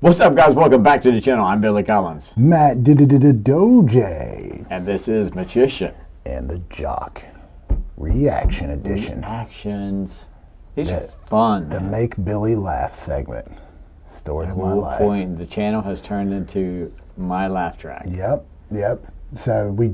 What's up, guys? Welcome back to the channel. I'm Billy Collins. Matt Doje. And this is Magician. And the Jock. Reaction edition. Reactions. These are fun. The Make Billy Laugh segment. Story of my life. At one point, the channel has turned into my laugh track. Yep. So we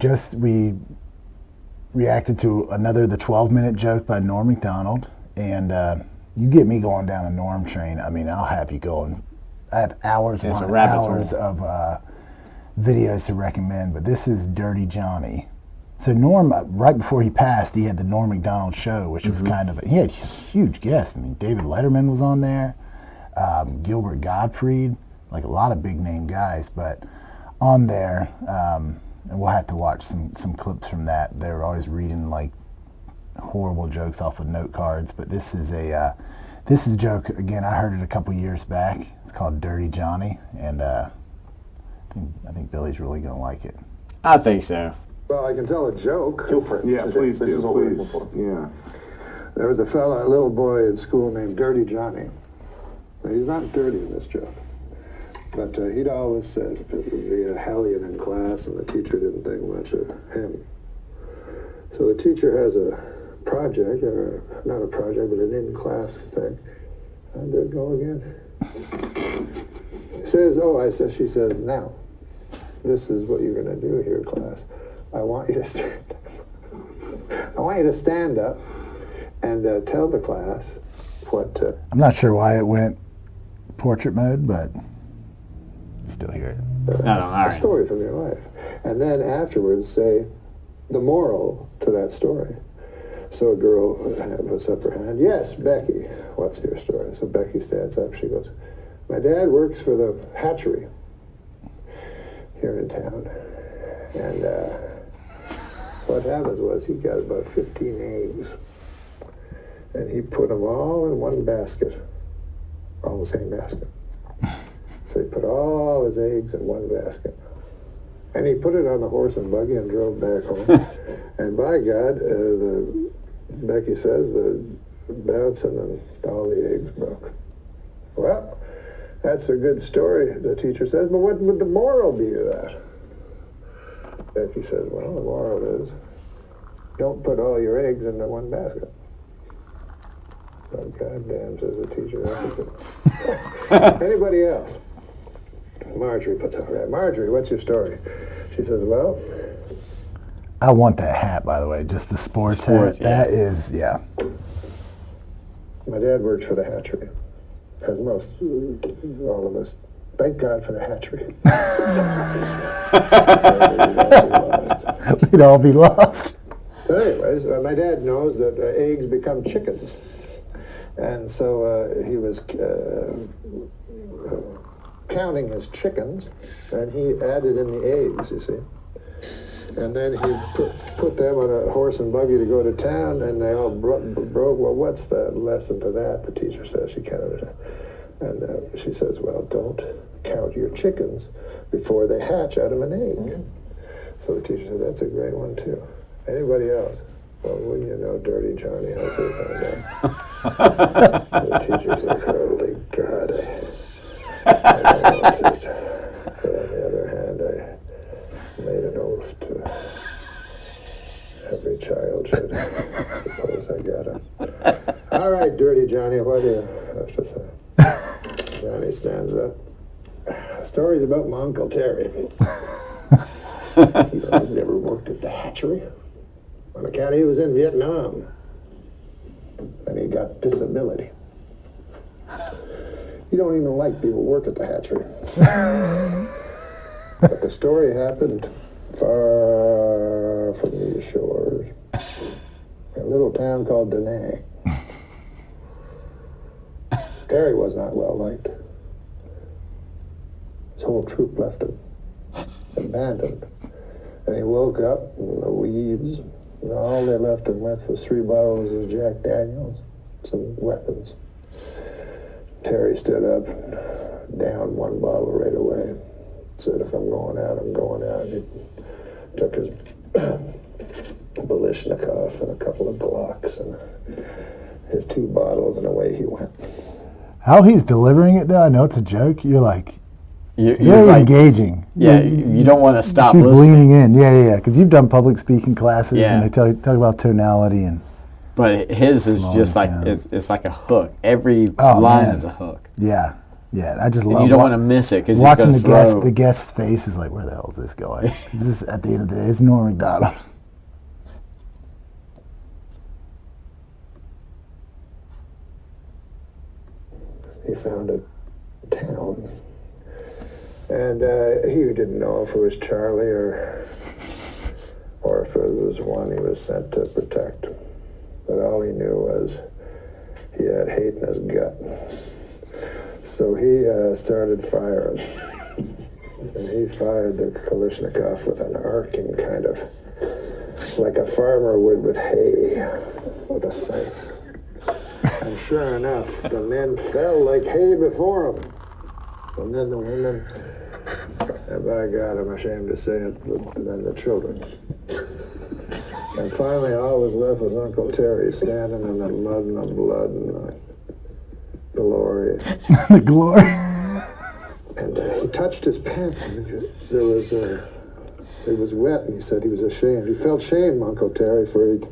reacted to the 12-minute joke by Norm MacDonald. And you get me going down a Norm train. I mean, I'll have you going. I have hours upon hours of videos to recommend, but this is Dirty Johnny. So Norm, right before he passed, he had the Norm MacDonald show, which was he had huge guests. I mean, David Letterman was on there, Gilbert Gottfried, like a lot of big name guys, but on there, and we'll have to watch some clips from that. They're always reading like horrible jokes off of note cards, but this is a joke. Again, I heard it a couple years back. It's called Dirty Johnny, and I think Billy's really gonna like it. I think so. Well, I can tell a joke. Go for it. Yeah, please do. Please. Yeah. There was a little boy in school named Dirty Johnny. Now, he's not dirty in this joke, but he'd always said it would be a hellion in class, and the teacher didn't think much of him. So the teacher has a project, or not a project, but an in-class thing. How'd that go again? She says, now, this is what you're going to do here, class. I want you to stand up and tell the class what... I'm not sure why it went portrait mode, but you still hear it. A story from your life. And then afterwards say the moral to that story. So a girl puts up her hand. Yes, Becky. What's your story? So Becky stands up. She goes, my dad works for the hatchery here in town. And what happens was he got about 15 eggs. And he put them all in one basket. All the same basket. So he put all his eggs in one basket. And he put it on the horse and buggy and drove back home. And by God, Becky says the bouncing and all the eggs broke. Well, that's a good story, the teacher says, but what would the moral be to that? Becky says, well, the moral is, don't put all your eggs into one basket. But goddamn, says the teacher, that's good. Anybody else? Marjorie puts up her hand. Marjorie, what's your story? She says, well... I want that hat, by the way, just the sports hat. Yeah. That is, yeah. My dad worked for the hatchery, as all of us. Thank God for the hatchery. We'd all be lost. But anyways, my dad knows that eggs become chickens. And so he was counting his chickens, and he added in the eggs, you see. And then he put them on a horse and buggy to go to town, and they all broke. Well, what's the lesson to that? The teacher says she can't understand. And she says, well, don't count your chickens before they hatch out of an egg. So the teacher said, that's a great one, too. Anybody else? Well, wouldn't you know, Dirty Johnny has his hand up. The teacher's like, holy God, I don't know, teacher. But on the other hand, I made an oath to every child should suppose I got him. All right, Dirty Johnny, what do you have to say? Johnny stands up. The story's about my Uncle Terry. He never worked at the hatchery on account he was in Vietnam. And he got disability. He don't even like people work at the hatchery. But the story happened far from these shores. A little town called Da Nang. Terry was not well liked. His whole troop left him, abandoned. And he woke up in the weeds, and all they left him with was 3 bottles of Jack Daniels, some weapons. Terry stood up and downed 1 bottle right away. Said, if I'm going out, I'm going out. He took his Balishnikov and a couple of Glocks and his 2 bottles, and away he went. How he's delivering it, though, I know it's a joke. You're like, You're very like, engaging. yeah, you don't want to stop keep listening. leaning in. Yeah. Because you've done public speaking classes, Yeah. and they talk about tonality and. But his is Slowing just like down. it's like a hook. Every Oh, line man. is a hook, Yeah. I just and love you don't want to miss it because watching he's going to throw. the guest's face is like, where the hell is this going? This is at the end of the day, it's Norm Macdonald. He found a town. And he didn't know if it was Charlie or if it was one he was sent to protect. But all he knew was he had hate in his gut. So he started firing. And he fired the Kalashnikov with an arcing kind of, like a farmer would with hay, with a scythe. And sure enough, the men fell like hay before him. And then the women, and by God, I'm ashamed to say it, but then the children. And finally, all was left was Uncle Terry standing in the mud and the blood and the glory. The glory. And he touched his pants, and it was wet, and he said he was ashamed. He felt shame, Uncle Terry, for he'd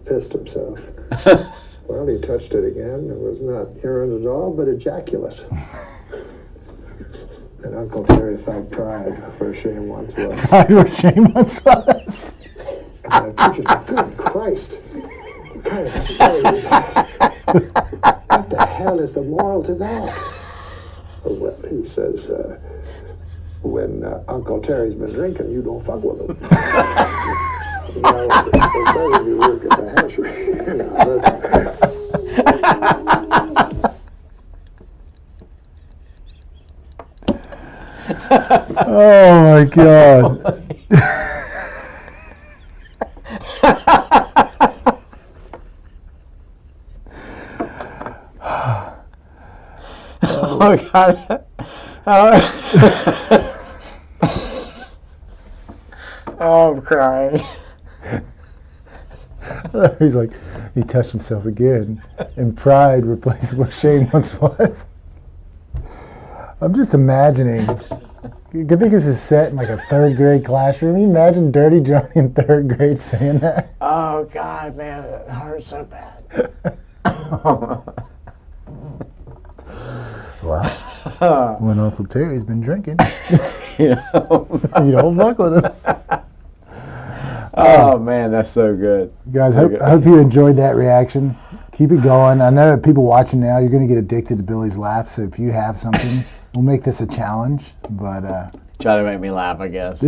pissed himself. Well, he touched it again. It was not urine at all, but ejaculate. And Uncle Terry felt pride where shame once was. Pride where shame once was. And the teacher said, good Christ, what kind of a story is that? What the hell is the moral to that? Well, he says, when Uncle Terry's been drinking, you don't fuck with him. Now, it's better if you work at the hatchery. Oh my God. Oh God. Oh, I'm crying. He's like, he touched himself again, and pride replaced where shame once was. I'm just imagining. You could think this is set in like a third grade classroom. Can you imagine Dirty Johnny in third grade saying that? Oh God, man, it hurts so bad. Well, when Uncle Terry's been drinking, You know? you don't fuck with him. Oh man, that's so good. Guys, So good. I hope you enjoyed that reaction. Keep it going. I know that people watching now, you're going to get addicted to Billy's laugh. So if you have something, we'll make this a challenge. But Try to make me laugh, I guess.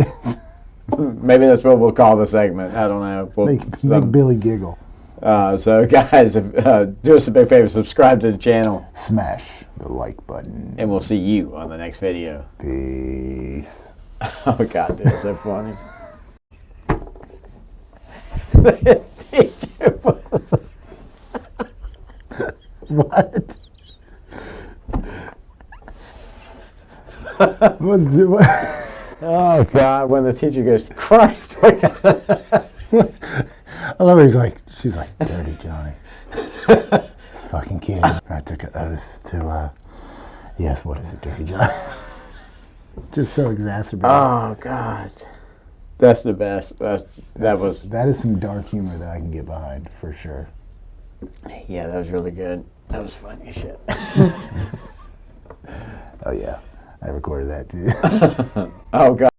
Maybe that's what we'll call the segment. I don't know. make Billy giggle. So guys, do us a big favor, subscribe to the channel, Smash the like button. and we'll see you on the next video. Peace. Oh God, dude, it's so funny. The teacher was... What? What's the what? Oh God, when the teacher goes, Christ, what kind of... I love it. She's like, Dirty Johnny. This fucking kid. I took an oath to, yes, what is it, Dirty Johnny? Just so exacerbated. Oh God, that's the best. That is some dark humor that I can get behind for sure. Yeah, that was really good. That was funny as shit. Oh yeah, I recorded that too. Oh God.